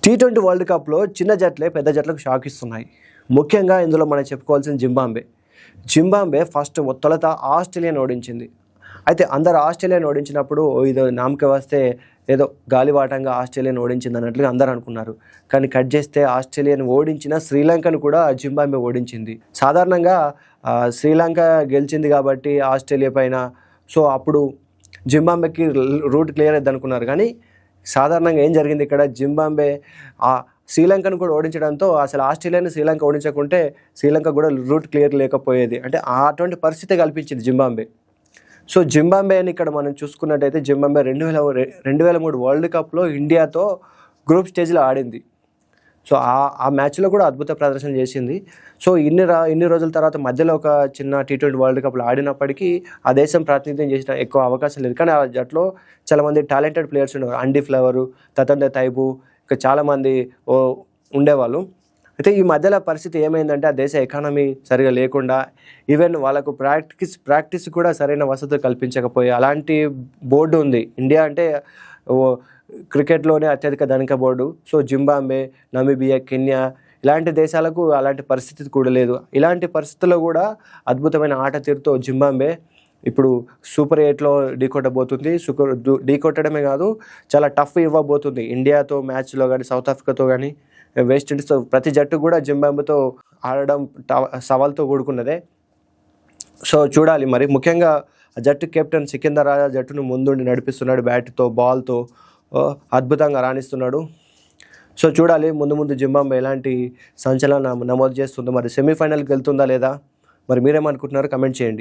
T20 world కప్లో చిన్న జట్లే పెద్ద జట్లకు షాక్ ఇస్తున్నాయి. ముఖ్యంగా ఇందులో మనం చెప్పుకోవాల్సిన జింబాబ్వే ఫస్ట్ తొలుత ఆస్ట్రేలియాని ఓడించింది. అయితే అందరు ఆస్ట్రేలియాని ఓడించినప్పుడు ఇది నామకే వస్తే ఏదో గాలివాటంగా ఆస్ట్రేలియాని ఓడించింది అన్నట్లుగా అందరూ అనుకున్నారు. కానీ కట్ చేస్తే ఆస్ట్రేలియాని ఓడించిన శ్రీలంకను కూడా జింబాబ్వే ఓడించింది. సాధారణంగా శ్రీలంక గెలిచింది కాబట్టి ఆస్ట్రేలియా పైన, సో అప్పుడు జింబాబ్వేకి రూట్ క్లియర్ అయ్యింది అనుకున్నారు. కానీ సాధారణంగా ఏం జరిగింది ఇక్కడ, జింబాబ్వే శ్రీలంకను కూడా ఓడించడంతో అసలు ఆస్ట్రేలియాని శ్రీలంక ఓడించకుంటే శ్రీలంక కూడా రూట్ క్లియర్ లేకపోయేది. అంటే అటువంటి పరిస్థితి కల్పించింది జింబాబ్వే. సో జింబాబ్వేని ఇక్కడ మనం చూసుకున్నట్టయితే జింబాబ్వే 2003 వరల్డ్ కప్లో ఇండియాతో గ్రూప్ స్టేజ్లో ఆడింది. సో ఆ మ్యాచ్లో కూడా అద్భుత ప్రదర్శన చేసింది. సో ఇన్ని రోజుల తర్వాత మధ్యలో ఒక చిన్న టీ20 వరల్డ్ కప్లో ఆడినప్పటికీ ఆ దేశం ప్రాతినిధ్యం చేసిన ఎక్కువ అవకాశం లేదు. కానీ ఆ జట్లో చాలామంది టాలెంటెడ్ ప్లేయర్స్ ఉండేవారు. అండీ ఫ్లవరు, తతండ తైబు, ఇంకా చాలామంది ఉండేవాళ్ళు. అయితే ఈ మధ్యలో పరిస్థితి ఏమైందంటే ఆ దేశ ఎకానమీ సరిగా లేకుండా, ఈవెన్ వాళ్ళకు ప్రాక్టీస్ కూడా సరైన వసతులు కల్పించకపోయి అలాంటి బోర్డు ఉంది. ఇండియా అంటే క్రికెట్లోనే అత్యధిక ధనిక board. So Zimbabwe, Namibia, Kenya ఇలాంటి దేశాలకు అలాంటి పరిస్థితి కూడా లేదు. ఇలాంటి పరిస్థితుల్లో కూడా అద్భుతమైన ఆట తీరుతో జింబాబ్వే ఇప్పుడు సూపర్ 8లో ఢీకొట్టబోతుంది. ఢీకొట్టడమే కాదు, చాలా టఫ్ ఇవ్వబోతుంది. ఇండియాతో మ్యాచ్లో కానీ, సౌత్ ఆఫ్రికాతో కానీ, వెస్టిండీస్తో ప్రతి జట్టు కూడా జింబాబ్వేతో ఆడడం సవాల్తో కూడుకున్నదే. సో చూడాలి మరి. ముఖ్యంగా జట్టు కెప్టెన్ సికిందర్ రాజా జట్టును ముందుండి నడిపిస్తున్నాడు. బ్యాట్తో, బాల్తో అద్భుతంగా రాణిస్తున్నాడు. సో చూడాలి ముందు జింబాబ్వే ఎలాంటి సంచలనం నమోదు చేస్తుందో, మరి సెమీఫైనల్కి వెళ్తుందా లేదా, మరి మీరేమనుకుంటున్నారో కమెంట్ చేయండి.